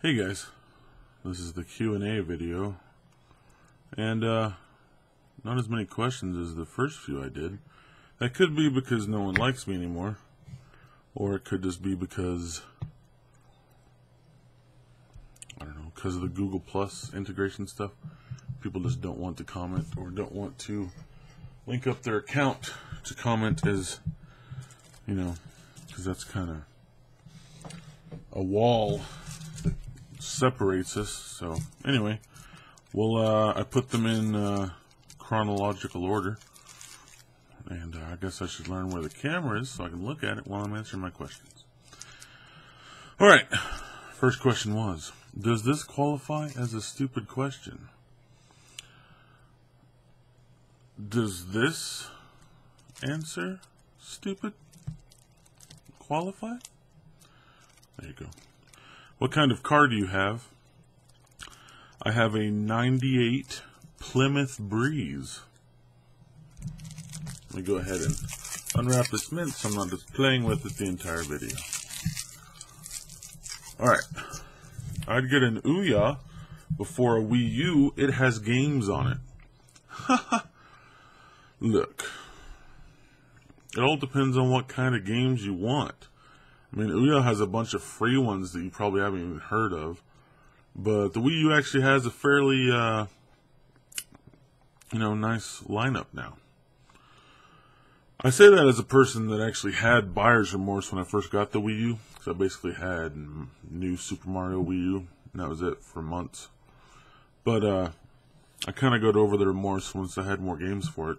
Hey guys, this is the Q&A video, and not as many questions as the first few I did. That could be because no one likes me anymore, or it could just be because, I don't know, because of the Google Plus integration stuff. People just don't want to comment or don't want to link up their account to comment as, you know, because that's kind of a wall that separates us. So anyway, well, I put them in chronological order, and I guess I should learn where the camera is so I can look at it while I'm answering my questions. Alright, first question was, does this qualify as a stupid question? Does this answer stupid qualify? There you go. What kind of car do you have? I have a 98 Plymouth Breeze. Let me go ahead and unwrap this mint so I'm not just playing with it the entire video. Alright. I'd get an Ouya before a Wii U. It has games on it. Haha. Look. It all depends on what kind of games you want. I mean, Ouya has a bunch of free ones that you probably haven't even heard of. But the Wii U actually has a fairly, nice lineup now. I say that as a person that actually had buyer's remorse when I first got the Wii U. Because I basically had new Super Mario Wii U. And that was it for months. But I kind of got over the remorse once I had more games for it.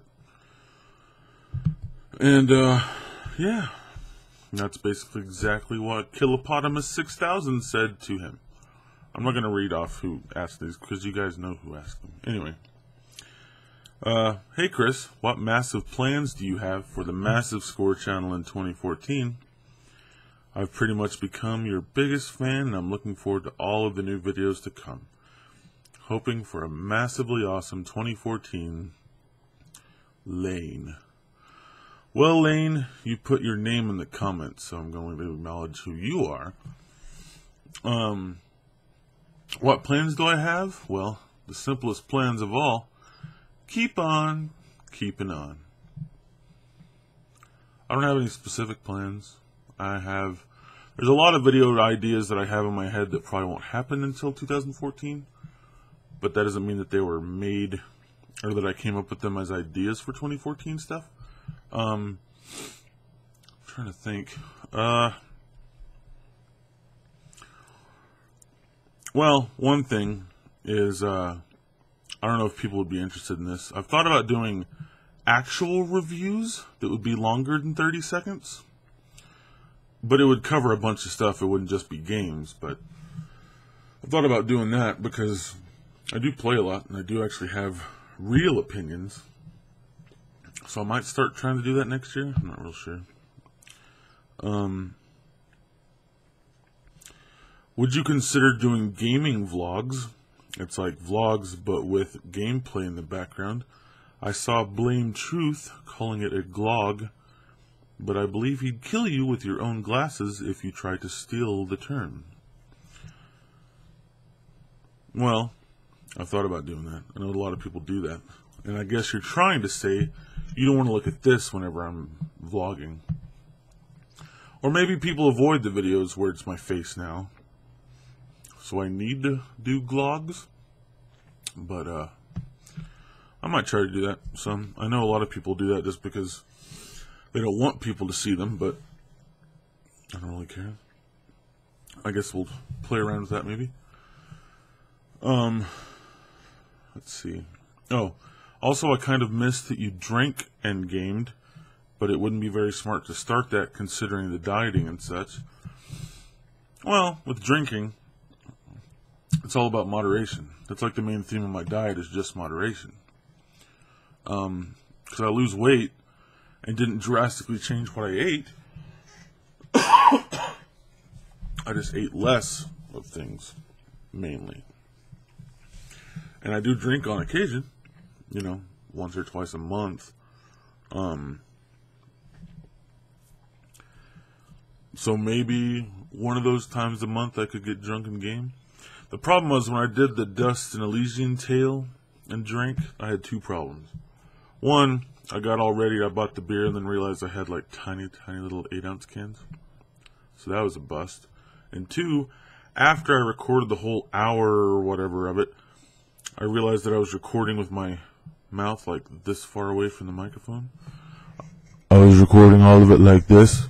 And, yeah. That's basically exactly what Kilopotamus 6000 said to him. I'm not going to read off who asked these, because you guys know who asked them. Anyway. Hey Chris, what massive plans do you have for the Massive Score channel in 2014? I've pretty much become your biggest fan, and I'm looking forward to all of the new videos to come. Hoping for a massively awesome 2014. Lane. Well, Lane, you put your name in the comments, so I'm going to acknowledge who you are. What plans do I have? Well, the simplest plans of all. Keep on keeping on. I don't have any specific plans. There's a lot of video ideas that I have in my head that probably won't happen until 2014. But that doesn't mean that they were made, or that I came up with them as ideas for 2014 stuff. I'm trying to think. Well, one thing is, I don't know if people would be interested in this. I've thought about doing actual reviews that would be longer than 30 seconds. But it would cover a bunch of stuff. It wouldn't just be games. But I thought about doing that because I do play a lot, and I do actually have real opinions. So I might start trying to do that next year. I'm not real sure. Would you consider doing gaming vlogs? It's like vlogs, but with gameplay in the background. I saw Blame Truth calling it a glog, but I believe he'd kill you with your own glasses if you tried to steal the term. Well, I've thought about doing that. I know a lot of people do that. And I guess you're trying to say you don't want to look at this whenever I'm vlogging. Or maybe people avoid the videos where it's my face now. So I need to do vlogs. But I might try to do that some. I know a lot of people do that just because they don't want people to see them, but I don't really care. I guess we'll play around with that maybe. Let's see. Oh, also I kind of missed that you drank and gamed, but it wouldn't be very smart to start that considering the dieting and such. Well, with drinking, it's all about moderation. That's like the main theme of my diet is just moderation. Because I lose weight and didn't drastically change what I ate. I just ate less of things, mainly. And I do drink on occasion, once or twice a month. So maybe one of those times a month I could get drunk and game. The problem was when I did the Dust and Elysian Tale and drink, I had two problems. One, I got all ready, I bought the beer, and then realized I had like tiny little 8-ounce cans. So that was a bust. And two, after I recorded the whole hour or whatever of it, I realized that I was recording with my mouth like this far away from the microphone. I was recording all of it like this.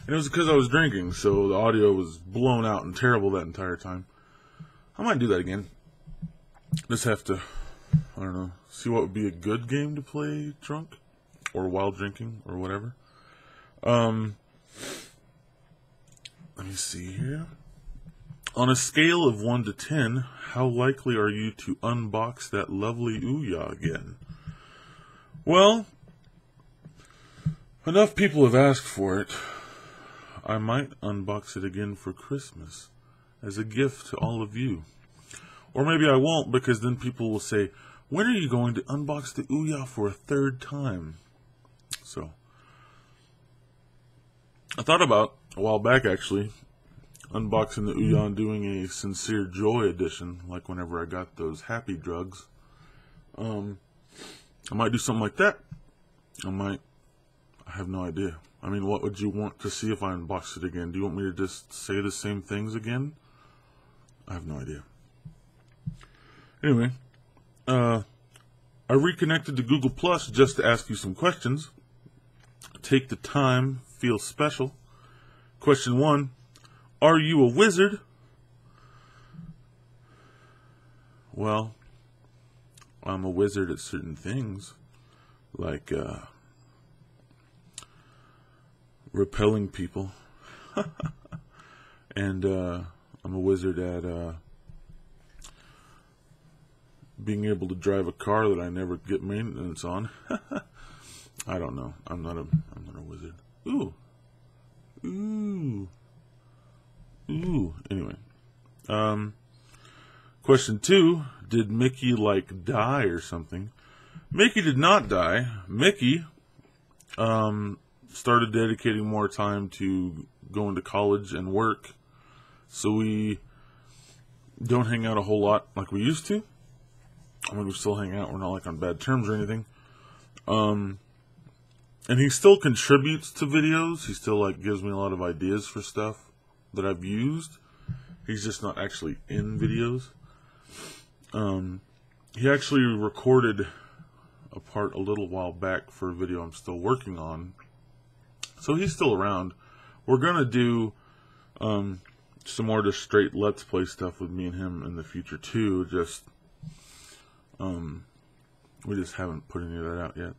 And it was because I was drinking, so the audio was blown out and terrible that entire time. I might do that again. Just have to, I don't know, see what would be a good game to play drunk or while drinking or whatever. Let me see here. On a scale of 1 to 10, how likely are you to unbox that lovely Ouya again? Well, enough people have asked for it. I might unbox it again for Christmas as a gift to all of you. Or maybe I won't, because then people will say, when are you going to unbox the Ouya for a third time? So, I thought about, a while back actually, unboxing the Ouya and doing a Sincere Joy edition, like whenever I got those happy drugs. I might do something like that. I have no idea. I mean, what would you want to see if I unbox it again? Do you want me to just say the same things again? I have no idea. Anyway, I reconnected to Google Plus just to ask you some questions. Take the time, feel special. Question 1, are you a wizard? Well, I'm a wizard at certain things, like repelling people. And I'm a wizard at being able to drive a car that I never get maintenance on. I don't know. I'm not a wizard. Ooh. Anyway. Question 2, did Mickey like die or something? Mickey did not die. Mickey started dedicating more time to going to college and work, so we don't hang out a whole lot like we used to. I mean, we still hang out. We're not like on bad terms or anything. And he still contributes to videos. He still like gives me a lot of ideas for stuff that I've used. He's just not actually in videos. He actually recorded a part a little while back for a video I'm still working on. So he's still around. We're gonna do some more just straight Let's Play stuff with me and him in the future too. Just we just haven't put any of that out yet.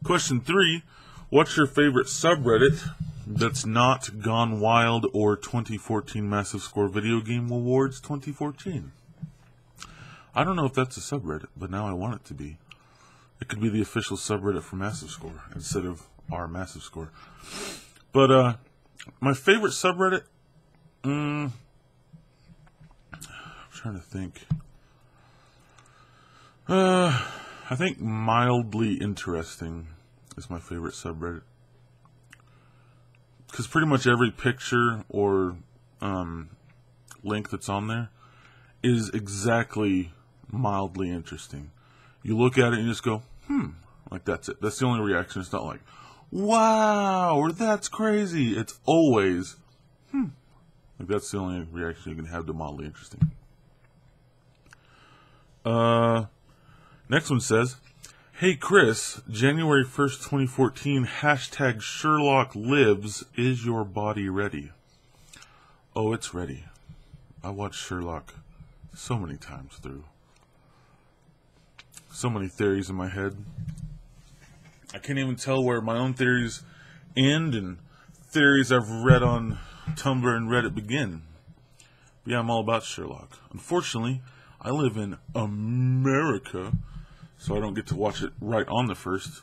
Question 3, what's your favorite subreddit that's not Gone Wild or 2014 Massive Score Video Game Awards 2014? I don't know if that's a subreddit, but now I want it to be. It could be the official subreddit for Massive Score instead of our Massive Score. But my favorite subreddit, I'm trying to think. I think Mildly Interesting is my favorite subreddit. Because pretty much every picture or link that's on there is exactly mildly interesting. You look at it and you just go, like that's it. That's the only reaction. It's not like, wow, or that's crazy. It's always, like that's the only reaction you can have to mildly interesting. Next one says, hey Chris, January 1st, 2014, hashtag Sherlock lives. Is your body ready? Oh, it's ready. I watched Sherlock so many times through. So many theories in my head. I can't even tell where my own theories end and theories I've read on Tumblr and Reddit begin. But yeah, I'm all about Sherlock. Unfortunately, I live in America, so I don't get to watch it right on the 1st.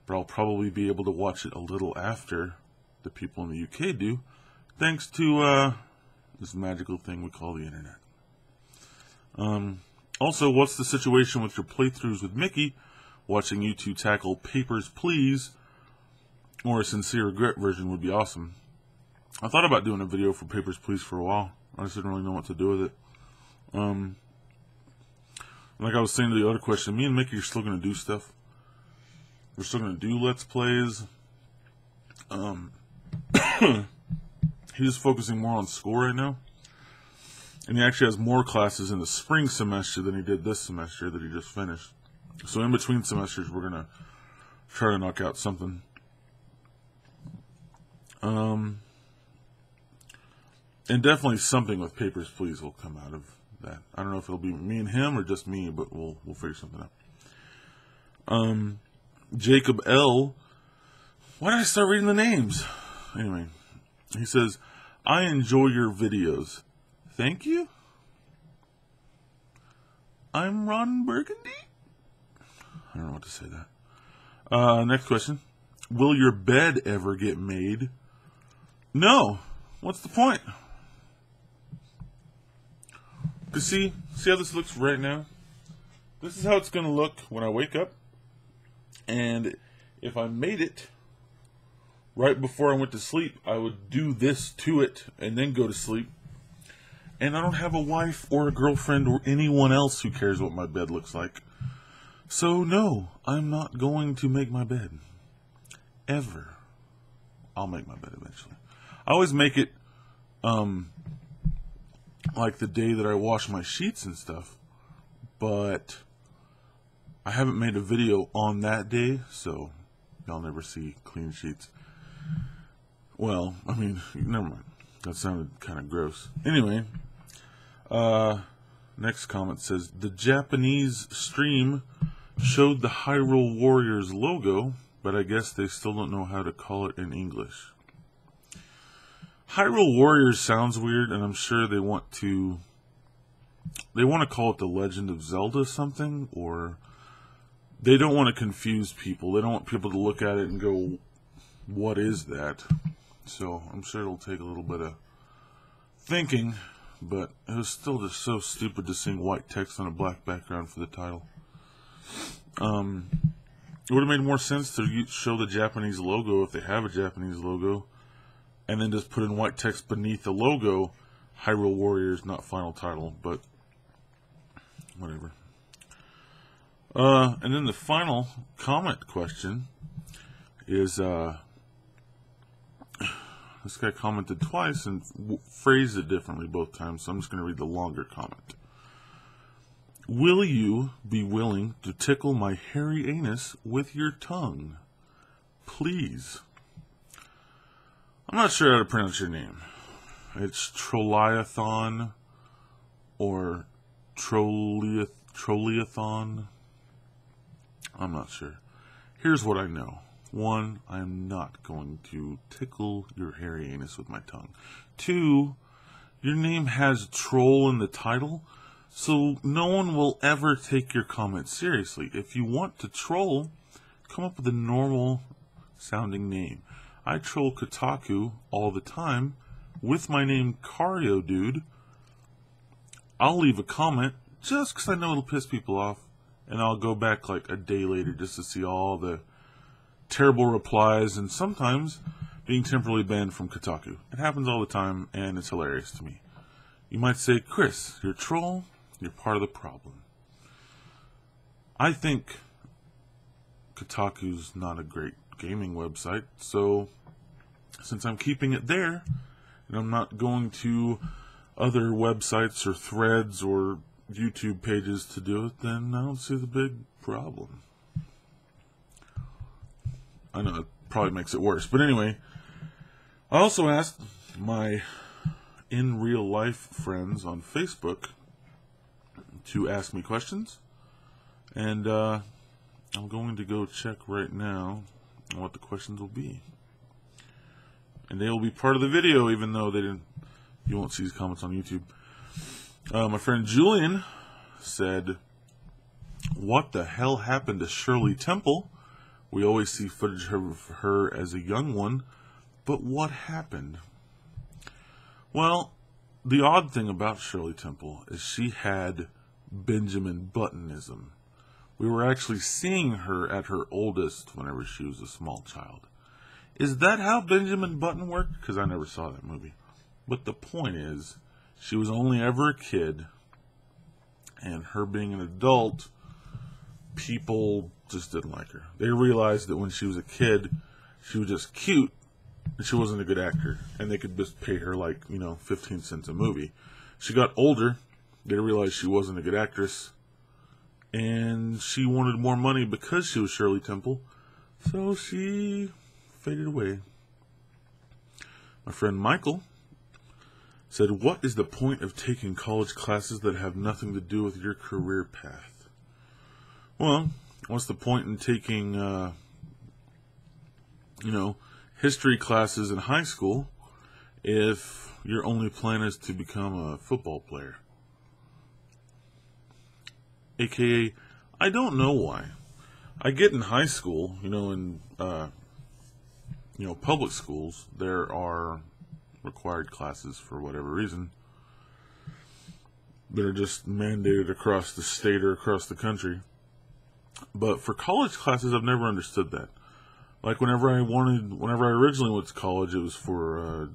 But I'll probably be able to watch it a little after the people in the UK do, thanks to this magical thing we call the internet. Also, what's the situation with your playthroughs with Mickey? Watching you two tackle Papers, Please, or a Sincere Regret version would be awesome. I thought about doing a video for Papers, Please for a while. I just didn't really know what to do with it. Like I was saying to the other question, me and Mickey are still going to do stuff. We're still going to do Let's Plays. He's focusing more on school right now. And he actually has more classes in the spring semester than he did this semester that he just finished. So in between semesters, we're going to try to knock out something. And definitely something with Papers, Please will come out of that. I don't know if it'll be me and him or just me, but we'll figure something out. Jacob L. Why did I start reading the names? Anyway, he says, I enjoy your videos. Thank you. I'm Ron Burgundy. I don't know what to say that. Next question. Will your bed ever get made? No. What's the point? You see how this looks right now? This is how it's going to look when I wake up. And if I made it right before I went to sleep, I would do this to it and then go to sleep. And I don't have a wife or a girlfriend or anyone else who cares what my bed looks like. So no, I'm not going to make my bed. Ever. I'll make my bed eventually. I always make it like the day that I wash my sheets and stuff, but I haven't made a video on that day, so y'all never see clean sheets. Well, I mean, never mind. That sounded kind of gross. Anyway, next comment says, the Japanese stream showed the Hyrule Warriors logo, but I guess they still don't know how to call it in English. Hyrule Warriors sounds weird, and I'm sure they want to call it The Legend of Zelda something, or they don't want to confuse people. They don't want people to look at it and go, what is that? So I'm sure it'll take a little bit of thinking, but it was still just so stupid to sing white text on a black background for the title. It would have made more sense to show the Japanese logo if they have a Japanese logo, and then just put in white text beneath the logo, Hyrule Warriors, not final title, but whatever. And then the final comment question is, this guy commented twice and phrased it differently both times, so I'm just going to read the longer comment. Will you be willing to tickle my hairy anus with your tongue? Please. I'm not sure how to pronounce your name. It's Trolliathon or Trolliathon. I'm not sure. Here's what I know. 1, I'm not going to tickle your hairy anus with my tongue. 2, your name has troll in the title, so no one will ever take your comment seriously. If you want to troll, come up with a normal sounding name. I troll Kotaku all the time with my name Cario Dude. I'll leave a comment just because I know it'll piss people off, and I'll go back like a day later just to see all the terrible replies, and sometimes being temporarily banned from Kotaku. It happens all the time, and it's hilarious to me. You might say, Chris, you're a troll, you're part of the problem. I think Kotaku's not a great gaming website, so since I'm keeping it there, and I'm not going to other websites or threads or YouTube pages to do it, then I don't see the big problem. I know it probably makes it worse, but anyway, I also asked my in real life friends on Facebook to ask me questions, and I'm going to go check right now on what the questions will be. And they will be part of the video, even though you won't see these comments on YouTube. My friend Julian said, what the hell happened to Shirley Temple? We always see footage of her as a young one, but what happened? Well, the odd thing about Shirley Temple is she had Benjamin Buttonism. We were actually seeing her at her oldest whenever she was a small child. Is that how Benjamin Button worked? Because I never saw that movie. But the point is, she was only ever a kid, and her being an adult, people just didn't like her. They realized that when she was a kid, she was just cute, and she wasn't a good actor, and they could just pay her 15 cents a movie. She got older, they realized she wasn't a good actress, and she wanted more money because she was Shirley Temple, so she faded away. My friend Michael said, what is the point of taking college classes that have nothing to do with your career path? Well, what's the point in taking, history classes in high school if your only plan is to become a football player? AKA, I don't know why. I get in high school, in public schools, there are required classes for whatever reason that are just mandated across the state or across the country. But for college classes, I've never understood that. Like whenever I originally went to college, it was for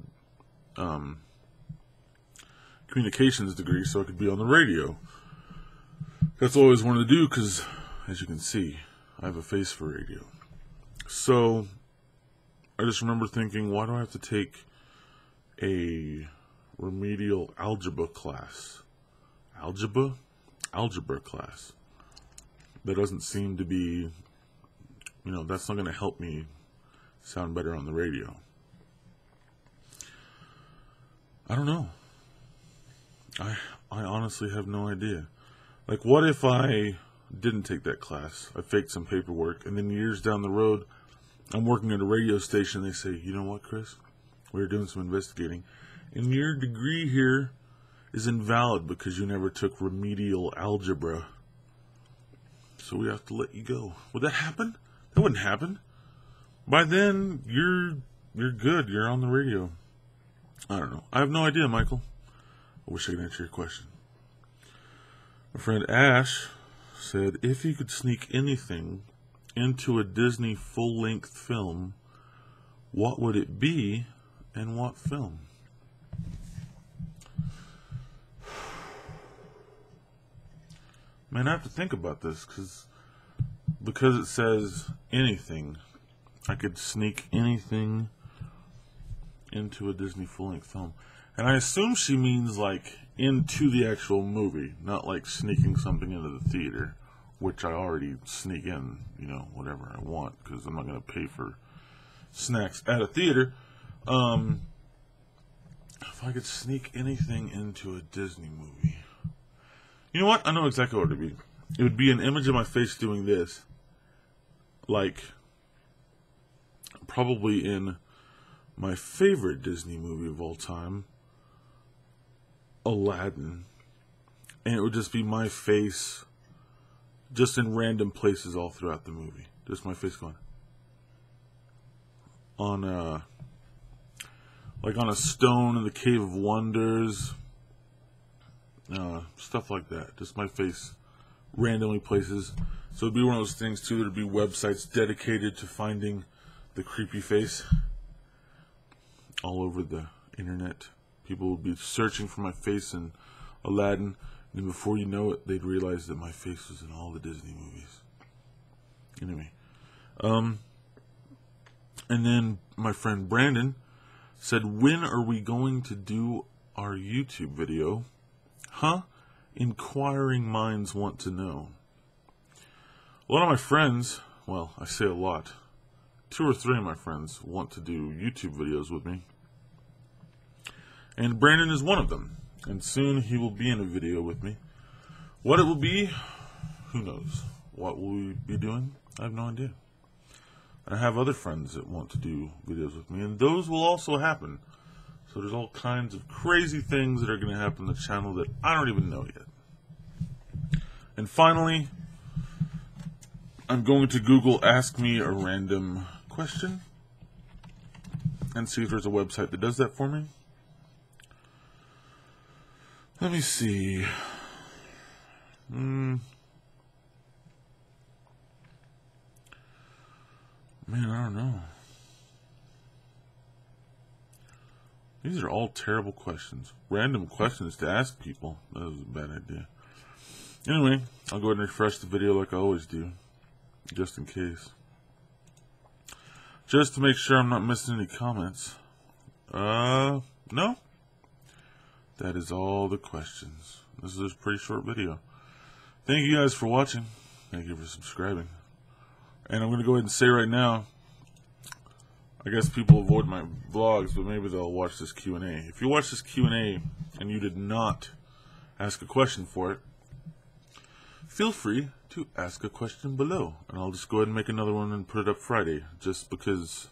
communications degree, so I could be on the radio. That's what I always wanted to do because, as you can see, I have a face for radio. So I just remember thinking, why do I have to take a remedial algebra class? Algebra class. That doesn't seem to be, that's not going to help me sound better on the radio. I don't know. I honestly have no idea. Like, what if I didn't take that class? I faked some paperwork, and then years down the road, I'm working at a radio station, they say, you know what, Chris? We're doing some investigating, and your degree here is invalid because you never took remedial algebra. So we have to let you go. Would that happen? That wouldn't happen. By then, you're good. You're on the radio. I don't know. I have no idea, Michael. I wish I could answer your question. My friend Ash said, if you could sneak anything into a Disney full-length film, what would it be and what film? Man, I have to think about this because it says anything. I could sneak anything into a Disney full-length film. And I assume she means like into the actual movie, not like sneaking something into the theater, which I already sneak in, whatever I want, because I'm not going to pay for snacks at a theater. If I could sneak anything into a Disney movie. You know what? I know exactly what it would be. It would be an image of my face doing this. Like, probably in my favorite Disney movie of all time, Aladdin. And it would just be my face just in random places all throughout the movie. Just my face going on a stone in the Cave of Wonders. Stuff like that. Just my face randomly places. So it'd be one of those things too. There'd be websites dedicated to finding the creepy face all over the internet. People would be searching for my face in Aladdin, and before you know it, they'd realize that my face was in all the Disney movies. Anyway, and then my friend Brandon said, when are we going to do our YouTube video? Huh? Inquiring minds want to know. A lot of my friends, well, I say a lot, 2 or 3 of my friends want to do YouTube videos with me. And Brandon is one of them. And soon he will be in a video with me. What it will be, who knows? What will we be doing? I have no idea. I have other friends that want to do videos with me, and those will also happen. So there's all kinds of crazy things that are going to happen on the channel that I don't even know yet. And finally, I'm going to Google Ask Me a Random Question and see if there's a website that does that for me. Let me see. Man, I don't know. These are all terrible questions. Random questions to ask people. That was a bad idea. Anyway, I'll go ahead and refresh the video like I always do, just in case. Just to make sure I'm not missing any comments. No. That is all the questions. This is a pretty short video. Thank you guys for watching. Thank you for subscribing. And I'm going to go ahead and say right now, I guess people avoid my vlogs, but maybe they'll watch this Q&A. If you watch this Q&A and you did not ask a question for it, feel free to ask a question below. And I'll just go ahead and make another one and put it up Friday. Just because,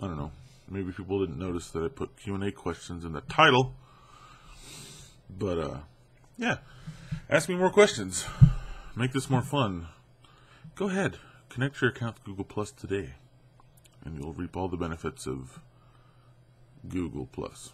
I don't know, maybe people didn't notice that I put Q&A questions in the title. But, yeah. Ask me more questions. Make this more fun. Go ahead. Connect your account to Google Plus today. And you'll reap all the benefits of Google Plus.